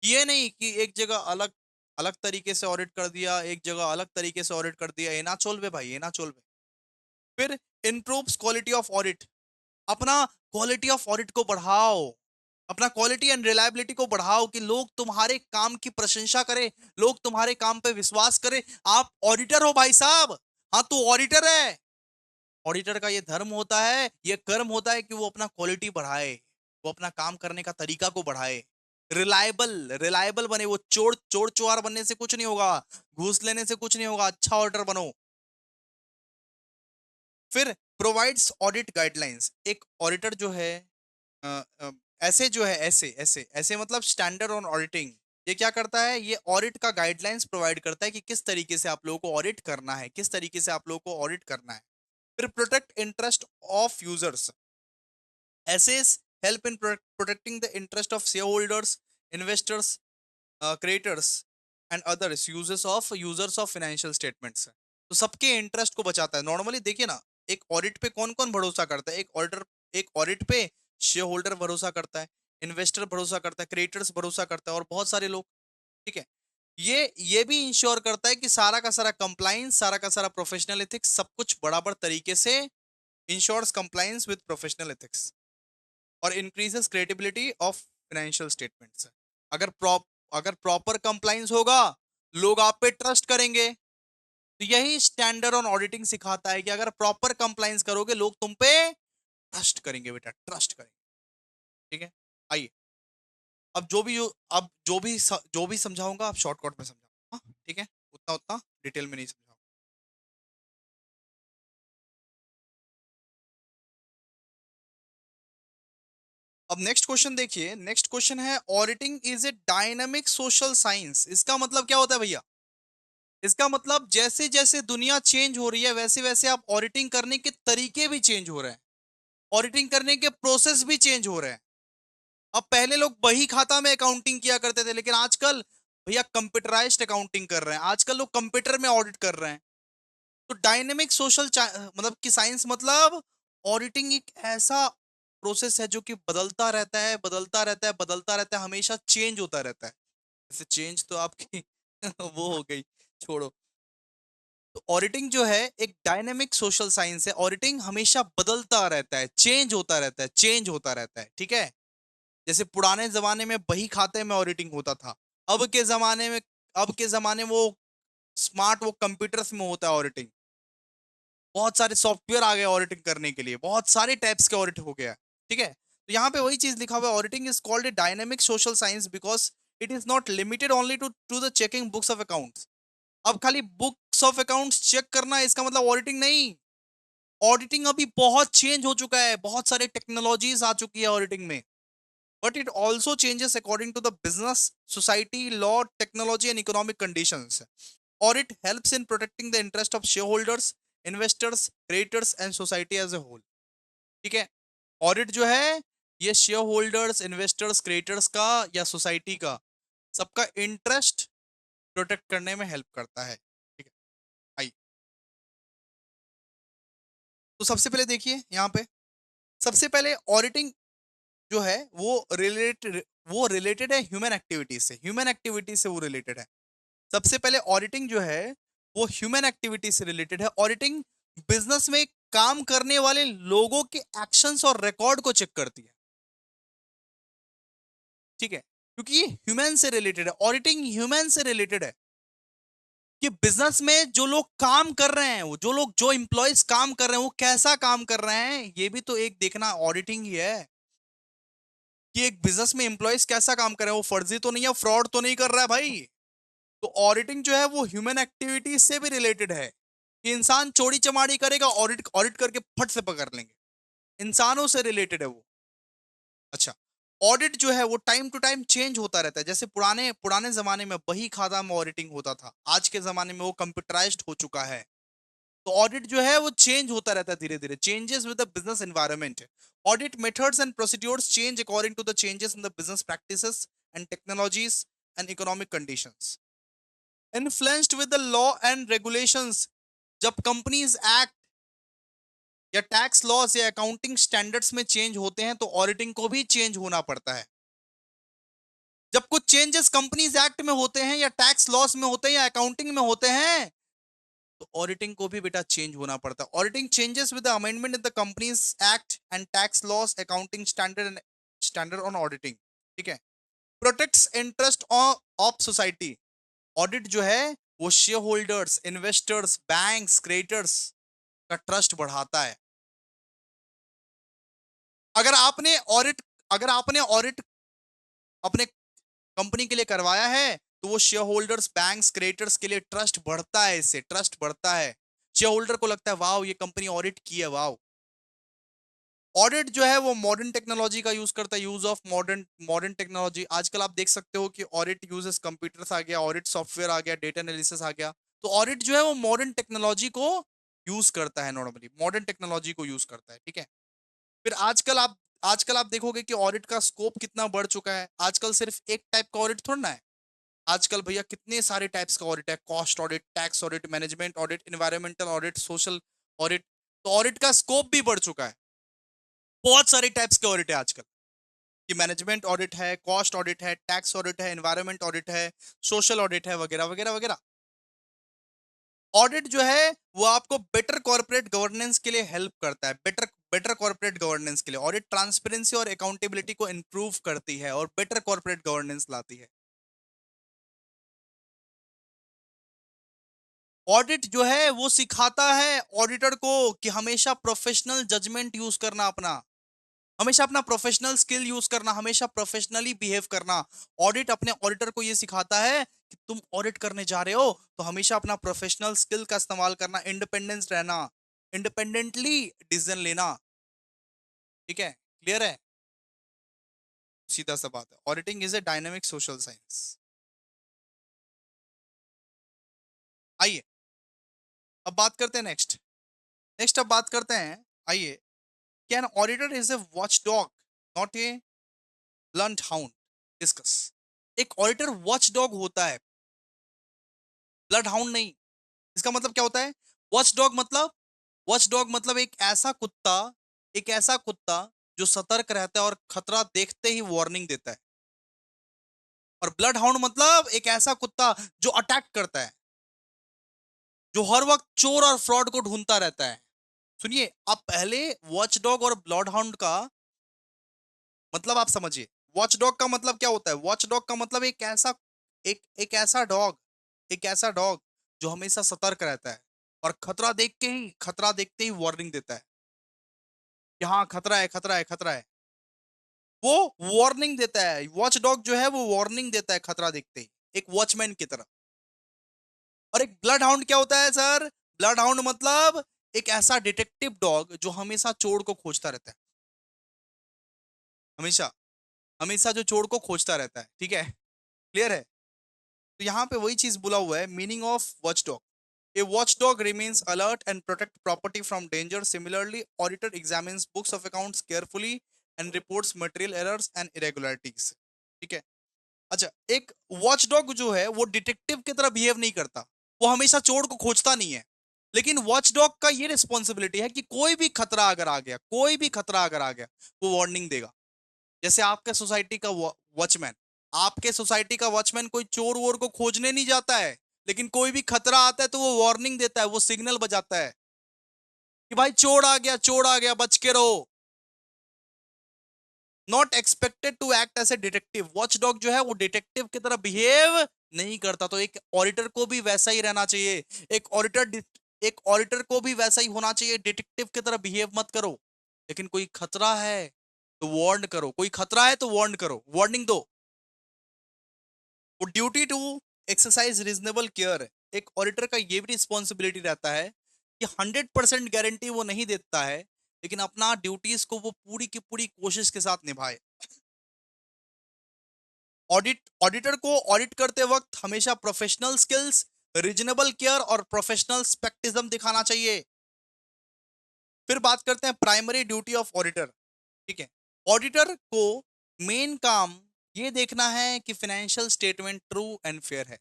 [SPEAKER 1] ये नहीं कि एक जगह अलग अलग तरीके से ऑडिट कर दिया, एक जगह अलग तरीके से ऑडिट कर दिया, ये ना चोलवे भाई, ये ना चोलवे। फिर इंप्रूव्स क्वालिटी ऑफ ऑडिट, अपना क्वालिटी ऑफ ऑडिट को बढ़ाओ, अपना क्वालिटी एंड रिलायबिलिटी को बढ़ाओ कि लोग तुम्हारे काम की प्रशंसा करें, लोग तुम्हारे काम पे विश्वास करें। आप ऑडिटर हो भाई साहब, हाँ तू ऑडिटर है। ऑडिटर का ये धर्म होता है, ये कर्म होता है कि वो अपना क्वालिटी बढ़ाए, वो अपना काम करने का तरीका को बढ़ाए। रिलायबल, रिलायबल बने। वो चोर चोर चुहार बनने से कुछ नहीं होगा, घूस लेने से कुछ नहीं होगा, अच्छा ऑडिटर बनो। फिर प्रोवाइड्स ऑडिट गाइडलाइंस। एक ऑडिटर जो है अ, अ, ऐसे जो है, ऐसे ऐसे ऐसे मतलब स्टैंडर्ड ऑन ऑडिटिंग, ये क्या करता है, ये ऑडिट का गाइडलाइंस प्रोवाइड करता है कि किस तरीके से आप लोगों को ऑडिट करना है, किस तरीके से आप लोगों को ऑडिट करना है। फिर protect interest of users. Assess help in protecting the interest of share holders, investors, creators and others users of financial statements. तो सबके इंटरेस्ट को बचाता है। नॉर्मली देखिए ना, एक ऑडिट पे कौन कौन भरोसा करता है, एक ऑडिट पे शेयर होल्डर भरोसा करता है, इन्वेस्टर भरोसा करता है, क्रिएटर्स भरोसा करता है, और बहुत सारे लोग। ठीक है। ये भी इंश्योर करता है कि सारा का सारा कंप्लाइंस, सारा का सारा प्रोफेशनल एथिक्स, सब कुछ बराबर तरीके से ensures compliance with professional ethics और increases credibility of financial statements. अगर प्रॉप अगर प्रॉपर कंप्लाइंस होगा, लोग आप पे ट्रस्ट करेंगे। तो यही स्टैंडर्ड ऑन ऑडिटिंग सिखाता है कि अगर प्रॉपर कंप्लाइंस करोगे, लोग तुम पे ट्रस्ट करेंगे बेटा, ट्रस्ट करेंगे। ठीक है। आइए, अब जो भी समझाऊंगा आप शॉर्टकट में समझाऊंगा, हाँ? ठीक है, उतना उतना डिटेल में नहीं समझाऊंगा। अब नेक्स्ट क्वेश्चन देखिए। नेक्स्ट क्वेश्चन है, auditing is a dynamic social science. इसका मतलब क्या होता है भैया? इसका मतलब जैसे जैसे दुनिया चेंज हो रही है, वैसे वैसे आप ऑडिटिंग करने के तरीके भी चेंज हो रहे हैं, ऑडिटिंग करने के प्रोसेस भी चेंज हो रहे हैं। अब पहले लोग बही खाता में अकाउंटिंग किया करते थे, लेकिन आजकल भैया कंप्यूटराइज्ड अकाउंटिंग कर रहे हैं, आजकल लोग कंप्यूटर में ऑडिट कर रहे हैं। तो डायनेमिक सोशल मतलब कि साइंस मतलब ऑडिटिंग एक ऐसा प्रोसेस है जो कि बदलता रहता है, बदलता रहता है, बदलता रहता है, हमेशा चेंज होता रहता है। जैसे चेंज तो आपकी वो हो गई, छोड़ो। तो ऑडिटिंग जो है एक डायनेमिक सोशल साइंस है। ऑडिटिंग हमेशा बदलता रहता है, चेंज होता रहता है, चेंज होता रहता है। ठीक है। जैसे पुराने जमाने में बही खाते में ऑडिटिंग होता था, अब के जमाने में अब के जमाने में वो स्मार्ट वो कंप्यूटर्स में होता है ऑडिटिंग। बहुत सारे सॉफ्टवेयर आ गए ऑडिटिंग करने के लिए, बहुत सारे टाइप्स के ऑडिट हो गया। ठीक है। तो यहाँ पे वही चीज लिखा हुआ है, auditing is called a dynamic social science because it is not limited only to the checking books of accounts. अब खाली बुक्स ऑफ अकाउंट्स चेक करना इसका मतलब ऑडिटिंग नहीं। ऑडिटिंग अभी बहुत चेंज हो चुका है, बहुत सारे टेक्नोलॉजीज आ चुकी है ऑडिटिंग में। But it also changes according to the business, society, law, technology and economic conditions. Audit helps in protecting the interest of shareholders, investors, creditors and society as a whole। ठीक है। Audit जो है, ये share holders, investors, creators का या society का, सबका interest protect करने में हेल्प करता है। ठीक है। आइए, तो सबसे पहले देखिए यहाँ पे, सबसे पहले ऑडिटिंग जो है वो रिलेटेड है ह्यूमन एक्टिविटीज से, ह्यूमन एक्टिविटी से वो रिलेटेड है। सबसे पहले ऑडिटिंग जो है वो ह्यूमन एक्टिविटी से रिलेटेड है। ऑडिटिंग बिजनेस में काम करने वाले लोगों के एक्शंस और रिकॉर्ड को चेक करती है। ठीक है। क्योंकि ये ह्यूमन से रिलेटेड है, ऑडिटिंग ह्यूमन से रिलेटेड है। कि बिजनेस में जो लोग काम कर रहे हैं, वो जो इंप्लॉयज काम कर रहे हैं, वो कैसा काम कर रहे हैं, ये भी तो एक देखना ऑडिटिंग ही है। कि एक बिजनेस में इंप्लॉयज कैसा काम कर रहे हैं, वो फर्जी तो नहीं है, फ्रॉड तो नहीं कर रहा है भाई। तो ऑडिटिंग जो है वो ह्यूमन एक्टिविटीज से भी रिलेटेड है। कि इंसान चोरी चमारी करेगा, ऑडिट ऑडिट करके फट से पकड़ लेंगे, इंसानों से रिलेटेड है वो। अच्छा, ऑडिट जो है वो टाइम टू टाइम चेंज होता रहता है। जैसे पुराने पुराने जमाने में बही खाता में ऑडिटिंग होता था, आज के जमाने में वो कंप्यूटराइज्ड हो चुका है। तो ऑडिट जो है वो चेंज होता रहता है धीरे धीरे, changes with the business environment. Audit methods and procedures change according to the changes in the business practices and technologies and economic conditions. Influenced with the law and regulations. जब companies act या tax laws या accounting standards में change होते हैं, तो auditing को भी change होना पड़ता है। जब कुछ चेंजेस कंपनीज एक्ट में होते हैं या टैक्स लॉस में होते हैं या अकाउंटिंग में होते हैं, तो ऑडिटिंग को भी बेटा चेंज होना पड़ता है। Auditing changes with the amendment in the companies act and tax loss, accounting standard on auditing. ठीक है। Protects interest of society. Audit जो है वो share holders, investors, banks, creditors का ट्रस्ट बढ़ाता है। अगर आपने ऑडिट अगर आपने ऑडिट अपने कंपनी के लिए करवाया है, तो वो शेयर होल्डर्स, बैंक्स, क्रेडिटर्स के लिए ट्रस्ट बढ़ता है, इससे ट्रस्ट बढ़ता है। शेयर होल्डर को लगता है वाओ ये कंपनी ऑडिट की है, वाओ। ऑडिट जो है वो मॉडर्न टेक्नोलॉजी का यूज करता है, use of modern modern technology. आजकल आप देख सकते हो कि ऑडिट यूजेस कंप्यूटर्स आ गया, ऑडिट सॉफ्टवेयर आ गया, डेटा एनालिसिस आ गया। तो ऑडिट जो है वो मॉडर्न टेक्नोलॉजी को यूज करता है, नॉर्मली मॉडर्न टेक्नोलॉजी को यूज करता है, ठीक है। फिर आजकल आप देखोगे कि ऑडिट का स्कोप कितना बढ़ चुका है। आजकल सिर्फ एक टाइप का ऑडिट थोड़ा ना है, आजकल भैया कितने सारे टाइप्स का ऑडिट है। Cost audit, tax audit, management audit, environmental audit, social audit. तो ऑडिट का स्कोप भी बढ़ चुका है। बहुत सारे टाइप्स के ऑडिट है आजकल, कि मैनेजमेंट ऑडिट है, कॉस्ट ऑडिट है, टैक्स ऑडिट है, एनवायरमेंट ऑडिट है, सोशल ऑडिट है, वगैरह वगैरह वगैरह। ऑडिट जो है वो आपको बेटर कॉर्पोरेट गवर्नेंस के लिए हेल्प करता है, बेटर बेटर कॉर्पोरेट गवर्नेंस के लिए। ऑडिट ट्रांसपेरेंसी और अकाउंटेबिलिटी को इंप्रूव करती है और बेटर कॉर्पोरेट गवर्नेंस लाती है। ऑडिट जो है वो सिखाता है ऑडिटर को कि हमेशा प्रोफेशनल जजमेंट यूज करना, अपना हमेशा अपना प्रोफेशनल स्किल यूज करना, हमेशा प्रोफेशनली बिहेव करना। ऑडिट अपने ऑडिटर को यह सिखाता है कि तुम ऑडिट करने जा रहे हो तो हमेशा अपना प्रोफेशनल स्किल का इस्तेमाल करना, इंडिपेंडेंस रहना, इंडिपेंडेंटली डिसीजन लेना, ठीक है। क्लियर है? सीधा सा बात है, auditing is a dynamic social science. आइए अब बात करते हैं नेक्स्ट। नेक्स्ट अब बात करते हैं, आइए, can auditor is a watch dog not a blunt hound? Discuss. एक ऑडिटर वॉच डॉग होता है, ब्लड हाउंड नहीं। इसका मतलब क्या होता है? वॉच डॉग मतलब, वॉच डॉग मतलब एक ऐसा कुत्ता जो सतर्क रहता है और खतरा देखते ही वार्निंग देता है। और ब्लड हाउंड मतलब एक ऐसा कुत्ता जो अटैक करता है, जो हर वक्त चोर और फ्रॉड को ढूंढता रहता है। सुनिए, आप पहले वॉच डॉग और ब्लड हाउंड का मतलब आप समझिए। वॉच डॉग का मतलब क्या होता है? वॉच डॉग का मतलब एक ऐसा डॉग जो हमेशा सतर्क रहता है और खतरा देखते ही वार्निंग देता है कि हाँ खतरा है, खतरा है, खतरा है। वो वार्निंग देता है, वॉच डॉग जो है वो वार्निंग देता है खतरा देखते ही, एक वॉचमैन की तरह। और एक ब्लड हाउंड क्या होता है सर? ब्लड हाउंड मतलब एक ऐसा डिटेक्टिव डॉग जो हमेशा चोर को खोजता रहता है, हमेशा हमेशा जो चोर को खोजता रहता है, ठीक है। क्लियर है? तो यहाँ पे वही चीज बोला हुआ है, meaning of watch dog. A watchdog remains alert and protect property from danger. Similarly, auditor examines books of accounts carefully and reports material errors and irregularities. ठीक है। अच्छा, एक वॉचडॉग जो है वो डिटेक्टिव की तरह बिहेव नहीं करता, वो हमेशा चोर को खोजता नहीं है। लेकिन वॉचडॉग का ये रिस्पॉन्सिबिलिटी है कि कोई भी खतरा अगर आ गया, कोई भी खतरा अगर आ गया, वो वार्निंग देगा। जैसे आपके सोसाइटी का वॉचमैन, आपके सोसाइटी का वॉचमैन कोई चोर वोर को खोजने नहीं जाता है, लेकिन कोई भी खतरा आता है तो वो वार्निंग देता है, वो सिग्नल बजाता है कि भाई चोर आ गया, चोर आ गया, बच के रहो। Not expected to act as a detective. Watchdog जो है वो डिटेक्टिव की तरह बिहेव नहीं करता। तो एक ऑडिटर को भी वैसा ही रहना चाहिए। एक ऑडिटर को भी वैसा ही होना चाहिए, डिटेक्टिव की तरह बिहेव मत करो। लेकिन कोई खतरा है तो वार्न करो, कोई खतरा है तो वार्न करो, वार्निंग दो। वो duty to exercise reasonable care है। एक ऑडिटर का ये भी रिस्पॉन्सिबिलिटी रहता है कि 100% गारंटी वो नहीं देता है, लेकिन अपना ड्यूटीज को वो पूरी की पूरी कोशिश के साथ निभाए। ऑडिटर को ऑडिट करते वक्त हमेशा प्रोफेशनल स्किल्स, रीजनेबल केयर और प्रोफेशनल स्पेक्टिज्म दिखाना चाहिए। फिर बात करते हैं प्राइमरी ड्यूटी ऑफ ऑडिटर, ठीक है। ऑडिटर को मेन काम ये देखना है कि financial statement true and fair है।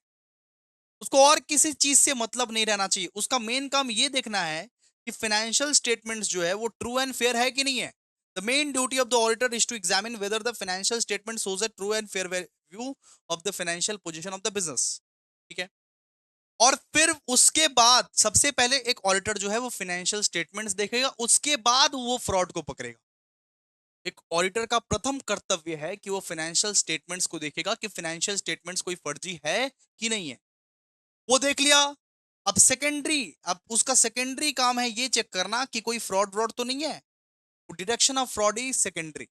[SPEAKER 1] उसको और किसी चीज से मतलब नहीं रहना चाहिए, उसका मेन काम ये देखना है कि फाइनेंशियल स्टेटमेंट्स जो है वो ट्रू एंड फेयर है कि नहीं है। The main duty of the auditor is to examine whether the financial statement shows a true and fair view of the financial position of the business, ठीक है। और फिर उसके बाद सबसे पहले एक ऑडिटर जो है वो फाइनेंशियल स्टेटमेंट्स देखेगा, उसके बाद वो फ्रॉड को पकड़ेगा। एक ऑडिटर का प्रथम कर्तव्य है कि वो फाइनेंशियल स्टेटमेंट्स को देखेगा कि फाइनेंशियल स्टेटमेंट्स कोई फर्जी है कि नहीं है। वो देख लिया। अब उसका सेकेंडरी काम है ये चेक करना कि कोई फ्रॉड व्रॉड तो नहीं है। Detection of fraud is secondary.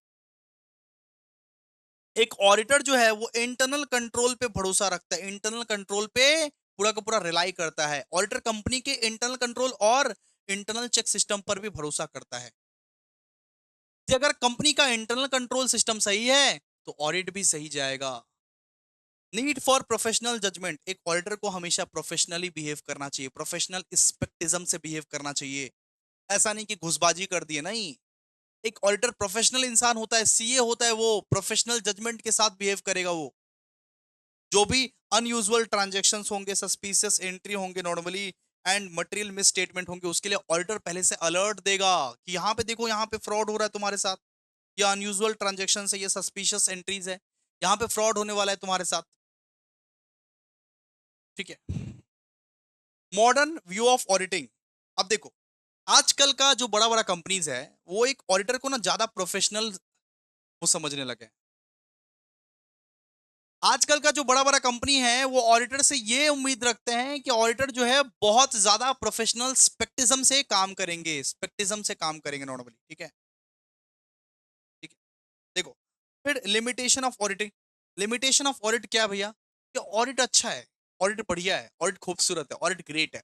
[SPEAKER 1] एक ऑडिटर जो है वो इंटरनल कंट्रोल पे भरोसा रखता है, इंटरनल कंट्रोल पे पूरा का पूरा रिलाई करता है। ऑडिटर कंपनी के इंटरनल कंट्रोल और इंटरनल चेक सिस्टम पर भी भरोसा करता है कि अगर कंपनी का इंटरनल कंट्रोल सिस्टम सही है तो ऑडिट भी सही जाएगा। नीड फॉर प्रोफेशनल जजमेंट, एक ऑडिटर को हमेशा प्रोफेशनली बिहेव करना चाहिए, प्रोफेशनल स्पेक्टिज्म से बिहेव करना चाहिए। ऐसा नहीं कि घुसबाजी कर दी है, नहीं। एक ऑडिटर प्रोफेशनल इंसान होता है, सीए होता है, वो प्रोफेशनल जजमेंट के साथ बिहेव करेगा। वो जो भी अनयूजुअल ट्रांजैक्शंस होंगे, सस्पिशियस एंट्री होंगे normally and material miss statement होंगे, उसके लिए ऑडिटर पहले से अलर्ट देगा कि यहाँ पे देखो, यहाँ पे फ्रॉड हो रहा है तुम्हारे साथ, ये अनयूजुअल ट्रांजैक्शन है, ये सस्पिशियस एंट्रीज है, यहाँ पे फ्रॉड होने वाला है तुम्हारे साथ। ठीक है। Modern view of auditing. अब देखो, आजकल का जो बड़ा बड़ा कंपनीज है वो एक ऑडिटर को ना ज्यादा प्रोफेशनल वो समझने लगे। आजकल का जो बड़ा बड़ा कंपनी है वो ऑडिटर से ये उम्मीद रखते हैं कि ऑडिटर जो है बहुत ज्यादा प्रोफेशनल स्पेक्टिज्म से काम करेंगे, स्पेक्टिज्म से काम करेंगे नॉर्मली। ठीक है। ठीक है। देखो, फिर limitation of auditing. Limitation of audit क्या है भैया? कि ऑडिट अच्छा है, ऑडिट बढ़िया है, ऑडिट खूबसूरत है, ऑडिट ग्रेट है,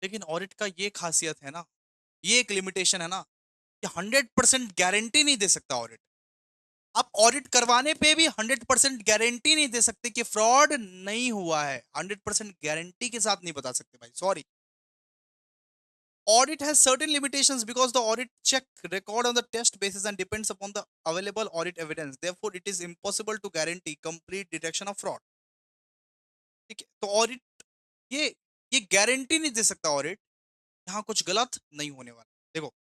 [SPEAKER 1] लेकिन ऑडिट का ये खासियत है ना, ये एक लिमिटेशन है ना, कि 100% गारंटी नहीं दे सकता ऑडिट। आप ऑडिट करवाने पे भी 100% गारंटी नहीं दे सकते कि फ्रॉड नहीं हुआ है, 100% गारंटी के साथ नहीं बता सकते भाई, sorry. Audit has certain limitations because the audit check record on the test basis and depends upon the available audit evidence. Therefore, it is impossible to guarantee complete detection of fraud. ठीक है, तो audit ये ये guarantee नहीं दे सकता audit यहाँ कुछ गलत नहीं होने वाला। देखो,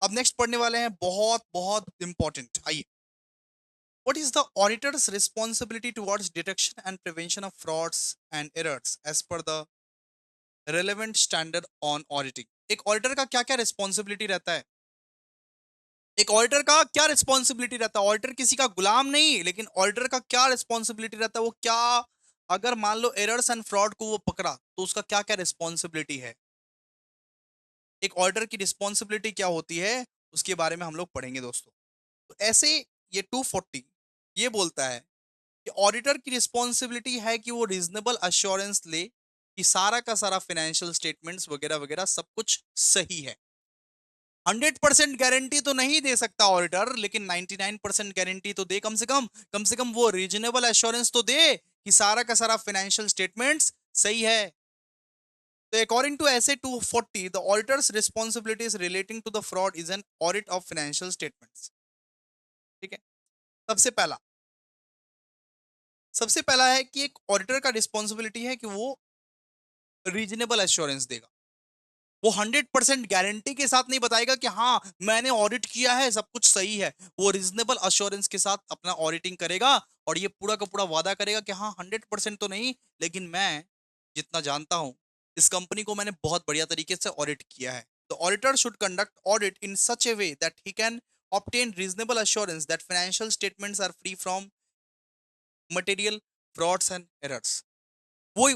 [SPEAKER 1] अब नेक्स्ट पढ़ने वाले हैं, बहुत बहुत इंपॉर्टेंट। आइए, what is the auditor's responsibility towards detection and prevention of frauds and errors as per the relevant standard on auditing? एक ऑडिटर का क्या क्या रिस्पॉन्सिबिलिटी रहता है? एक ऑडिटर का क्या रिस्पॉन्सिबिलिटी रहता है? ऑडिटर किसी का गुलाम नहीं, लेकिन ऑडिटर का क्या रिस्पॉन्सिबिलिटी रहता है? वो क्या, अगर मान लो एरर्स एंड फ्रॉड को वो पकड़ा तो उसका क्या क्या रिस्पॉन्सिबिलिटी है? एक ऑडिटर की रिस्पॉन्सिबिलिटी क्या होती है उसके बारे में हम लोग पढ़ेंगे दोस्तों। तो ऐसे ये 240 ये बोलता है कि ऑडिटर की रिस्पॉन्सिबिलिटी है कि वो रीजनेबल अश्योरेंस ले कि सारा का सारा फाइनेंशियल स्टेटमेंट्स वगैरह वगैरह सब कुछ सही है। 100% गारंटी तो नहीं दे सकता ऑडिटर, लेकिन 99% गारंटी तो दे, कम से कम वो रीजनेबल एश्योरेंस तो दे कि सारा का सारा फाइनेंशियल स्टेटमेंट्स सही है। तो according to SA 240 the auditor's responsibilities relating to the fraud is an audit of financial statements. ठीक है। सबसे पहला सबसे पहला है कि एक ऑडिटर का रिस्पॉन्सिबिलिटी है कि वो रीजनेबल एश्योरेंस देगा। वो 100% गारंटी के साथ नहीं बताएगा कि हाँ मैंने ऑडिट किया है सब कुछ सही है। वो रीजनेबल अश्योरेंस के साथ अपना ऑडिटिंग करेगा और ये पूरा का पूरा वादा करेगा कि हाँ 100% तो नहीं, लेकिन मैं जितना जानता हूं इस कंपनी को मैंने बहुत बढ़िया तरीके से ऑडिट किया है। तो auditor should conduct audit in such A way that he can obtain reasonable assurance that financial statements are free from material frauds and errors। वो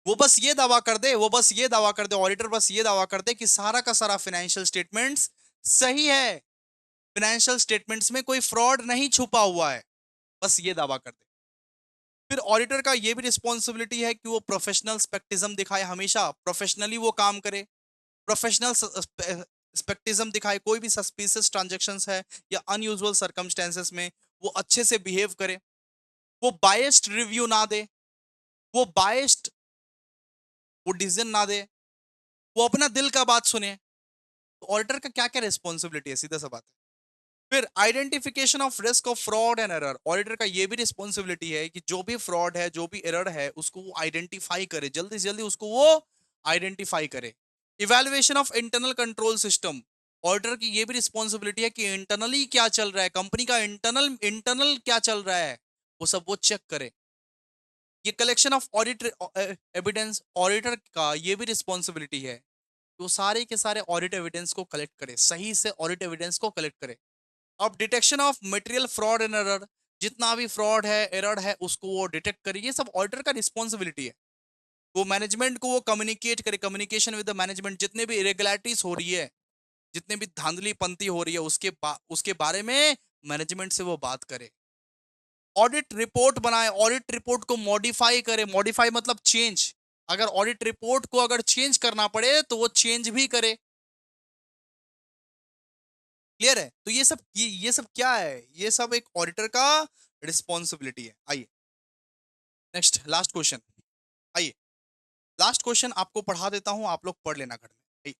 [SPEAKER 1] वो बस ये दावा कर दे, वो बस ये दावा कर दे, ऑडिटर बस ये दावा कर दे कि सारा का सारा फाइनेंशियल स्टेटमेंट्स सही है, फाइनेंशियल स्टेटमेंट्स में कोई फ्रॉड नहीं छुपा हुआ है, बस ये दावा कर दे। फिर ऑडिटर का ये भी रिस्पॉन्सिबिलिटी है कि वो प्रोफेशनल स्पेक्टिज्म दिखाए, हमेशा प्रोफेशनली वो काम करे, प्रोफेशनल स्पेक्टिज्म दिखाए। कोई भी सस्पिशियस ट्रांजेक्शंस है या अनयूजुअल सर्कमस्टेंसेस में वो अच्छे से बिहेव करे, वो बायस्ड रिव्यू ना दे, वो बायस्ड वो डिसीजन ना दे, वो अपना दिल का बात सुने। तो ऑडिटर का क्या क्या रिस्पॉन्सिबिलिटी है, सीधा सा बात है। फिर identification of risk of fraud and error, auditor का ये भी रिस्पॉन्सिबिलिटी है कि जो भी फ्रॉड है, जो भी एरर है, उसको वो आइडेंटिफाई करे, जल्दी से जल्दी उसको वो आइडेंटिफाई करे। Evaluation of internal control system, auditor की ये भी रिस्पॉन्सिबिलिटी है कि इंटरनली क्या चल रहा है, कंपनी का इंटरनल इंटरनल क्या चल रहा है, वो सब वो चेक करे। ये collection of audit evidence, auditor का ये भी रिस्पॉन्सिबिलिटी है कि वो सारे के सारे ऑडिट एविडेंस को कलेक्ट करे, सही से ऑडिट एविडेंस को कलेक्ट करे। अब detection of material fraud and error, जितना भी फ्रॉड है, एरर है, उसको वो डिटेक्ट करे, ये सब ऑडिटर का रिस्पॉन्सिबिलिटी है। वो मैनेजमेंट को वो कम्युनिकेट करे, कम्युनिकेशन विद द मैनेजमेंट, जितने भी इरेगुलरिटीज हो रही है, जितने भी धांधली पंती हो रही है, उसके बारे में मैनेजमेंट से वो बात करे। ऑडिट रिपोर्ट बनाए, ऑडिट रिपोर्ट को मॉडिफाई करे, मॉडिफाई मतलब चेंज, अगर ऑडिट रिपोर्ट को अगर चेंज करना पड़े तो वो चेंज भी करे। क्लियर है? तो ये सब क्या है, ये सब एक ऑडिटर का रिस्पॉन्सिबिलिटी है। आइए नेक्स्ट लास्ट क्वेश्चन। आइए लास्ट क्वेश्चन आपको पढ़ा देता हूं, आप लोग पढ़ लेना घर में। आइए,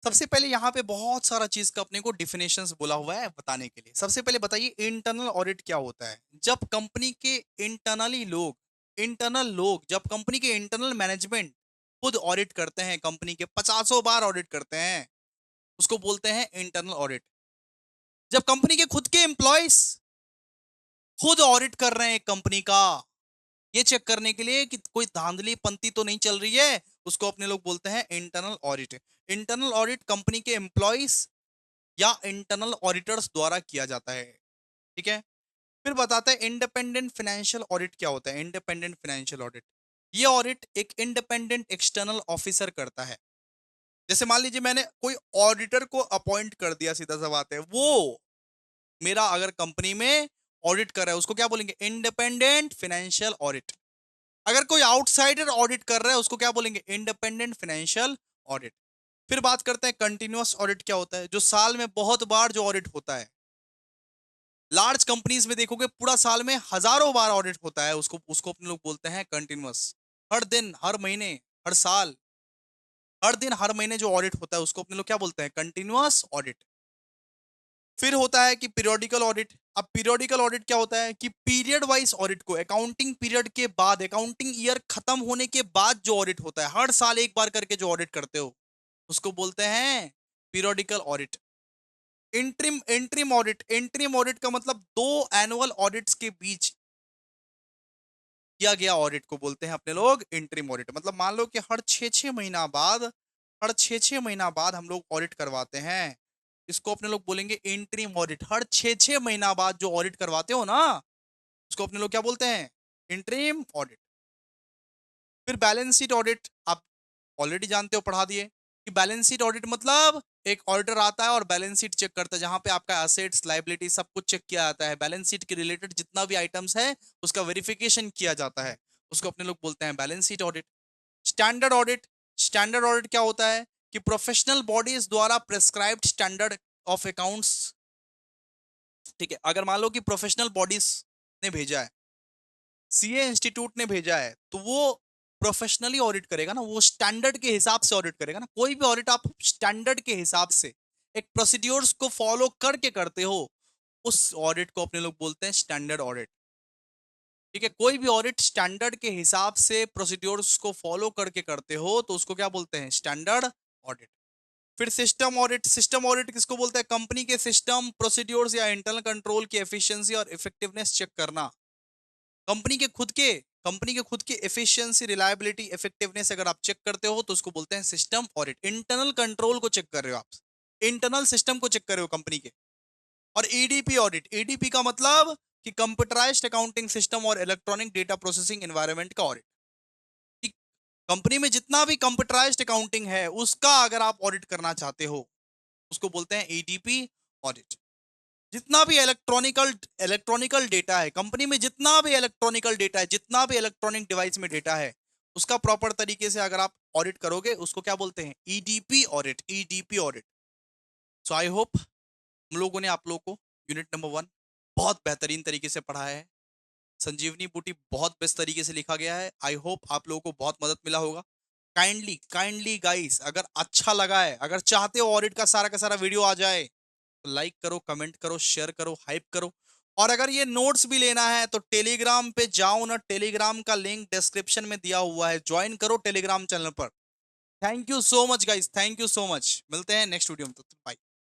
[SPEAKER 1] सबसे पहले यहाँ पे बहुत सारा चीज का अपने को डिफिनेशंस बोला हुआ है बताने के लिए। सबसे पहले बताइए इंटरनल ऑडिट क्या होता है। जब कंपनी के इंटरनल लोग जब कंपनी के इंटरनल मैनेजमेंट खुद ऑडिट करते हैं, कंपनी के 50 बार ऑडिट करते हैं, उसको बोलते हैं इंटरनल ऑडिट। जब कंपनी के खुद के एम्प्लॉयज खुद ऑडिट कर रहे हैं कंपनी का, ये चेक करने के लिए कि कोई धांधली पंती तो नहीं चल रही है, उसको अपने लोग बोलते हैं internal audit. Internal audit company के एम्प्लॉयज या इंटरनल ऑडिटर्स द्वारा किया जाता है। ठीक है, फिर बताते हैं इंडिपेंडेंट फाइनेंशियल ऑडिट क्या होता है। इंडिपेंडेंट फाइनेंशियल ऑडिट, ये ऑडिट एक इंडिपेंडेंट एक्सटर्नल ऑफिसर करता है। जैसे मान लीजिए मैंने कोई ऑडिटर को अपॉइंट कर दिया, सीधा सा बात है, वो मेरा अगर कंपनी में ऑडिट कर रहा है, उसको क्या बोलेंगे, इंडिपेंडेंट फाइनेंशियल ऑडिट। अगर कोई आउटसाइडर ऑडिट कर रहा है, उसको क्या बोलेंगे, इंडिपेंडेंट फाइनेंशियल ऑडिट। फिर बात करते हैं कंटिन्यूअस ऑडिट क्या होता है, जो साल में बहुत बार जो ऑडिट होता है। लार्ज कंपनीज में देखोगे पूरा साल में हजारों बार ऑडिट होता है, उसको उसको अपने लोग बोलते हैं कंटिन्यूअस। हर दिन, हर महीने, हर साल, हर दिन, हर महीने जो ऑडिट होता है, उसको अपने लोग क्या बोलते हैं, कंटिन्यूअस ऑडिट। फिर होता है कि पीरियोडिकल ऑडिट। अब पीरियोडिकल ऑडिट क्या होता है कि पीरियड वाइज ऑडिट को, अकाउंटिंग पीरियड के बाद, अकाउंटिंग ईयर खत्म होने के बाद जो ऑडिट होता है, हर साल एक बार करके जो ऑडिट करते हो, उसको बोलते हैं periodical audit. Interim audit, interim audit का मतलब 2 एनुअल ऑडिट्स के बीच किया गया ऑडिट को बोलते हैं अपने लोग इंट्रीम ऑडिट। मतलब मान लो कि हर 6-6 महीना बाद हम लोग ऑडिट करवाते हैं, इसको अपने लोग बोलेंगे इंट्रीम ऑडिट। हर 6-6 महीना बाद जो ऑडिट करवाते हो ना, उसको अपने लोग क्या बोलते हैं, इंट्रीम ऑडिट। फिर बैलेंस शीट ऑडिट, आप ऑलरेडी जानते हो, पढ़ा दिए कि बैलेंस शीट ऑडिट मतलब एक ऑडिटर आता है और बैलेंस शीट चेक करता है, जहां पे आपका एसेट्स, लायबिलिटी सब कुछ चेक किया जाता है। बैलेंस शीट के रिलेटेड जितना भी आइटम्स है, उसका वेरिफिकेशन किया जाता है, उसको अपने लोग बोलते हैं balance sheet audit. Standard audit, standard audit क्या होता है कि प्रोफेशनल बॉडीज द्वारा प्रेस्क्राइब्ड स्टैंडर्ड ऑफ अकाउंट्स। ठीक है, अगर मान लो कि प्रोफेशनल बॉडीज ने भेजा है, सीए इंस्टीट्यूट ने भेजा है, तो वो प्रोफेशनली ऑडिट करेगा ना, वो स्टैंडर्ड के हिसाब से ऑडिट करेगा ना। कोई भी ऑडिट आप स्टैंडर्ड के हिसाब से, एक प्रोसीड्योर्स को फॉलो करके करते हो, उस ऑडिट को अपने लोग बोलते हैं स्टैंडर्ड ऑडिट। ठीक है, कोई भी ऑडिट स्टैंडर्ड के हिसाब से प्रोसीड्योर्स को फॉलो करके करते हो, तो उसको क्या बोलते हैं, स्टैंडर्ड ऑडिट। फिर सिस्टम ऑडिट, सिस्टम ऑडिट किसको बोलते हैं, कंपनी के सिस्टम, प्रोसीड्योर्स या इंटरनल कंट्रोल की एफिशिएंसी और इफेक्टिवनेस चेक करना। कंपनी के खुद के कंपनी के खुद की एफिशिएंसी, रिलायबिलिटी, इफेक्टिवनेस अगर आप चेक करते हो, तो उसको बोलते हैं सिस्टम ऑडिट। इंटरनल कंट्रोल को चेक कर रहे हो आप, इंटरनल सिस्टम को चेक कर रहे हो कंपनी के। और ईडीपी ऑडिट, ईडीपी का मतलब कि कंप्यूटराइज्ड अकाउंटिंग सिस्टम और इलेक्ट्रॉनिक डेटा प्रोसेसिंग एनवायरनमेंट का ऑडिट। कि कंपनी में जितना भी कंप्यूटराइज्ड अकाउंटिंग है, उसका अगर आप ऑडिट करना चाहते हो, उसको बोलते हैं ईडीपी ऑडिट। जितना भी इलेक्ट्रॉनिकल डेटा है कंपनी में, जितना भी इलेक्ट्रॉनिकल डेटा है, जितना भी इलेक्ट्रॉनिक डिवाइस में डेटा है, उसका प्रॉपर तरीके से अगर आप ऑडिट करोगे, उसको क्या बोलते हैं, EDP audit, EDP audit. So I hope हम लोगों ने आप लोगों को यूनिट नंबर 1 बहुत बेहतरीन तरीके से पढ़ाया है। संजीवनी बूटी बहुत बेस्ट तरीके से लिखा गया है। आई होप आप लोगों को बहुत मदद मिला होगा। काइंडली काइंडली गाइस, अगर अच्छा लगा है, अगर चाहते हो ऑडिट का सारा वीडियो आ जाए, तो लाइक करो, कमेंट करो, शेयर करो, हाइप करो। और अगर ये नोट्स भी लेना है, तो टेलीग्राम पे जाओ ना, टेलीग्राम का लिंक डिस्क्रिप्शन में दिया हुआ है, ज्वाइन करो टेलीग्राम चैनल पर। Thank you so much guys, thank you so much. मिलते हैं नेक्स्ट वीडियो में, बाय।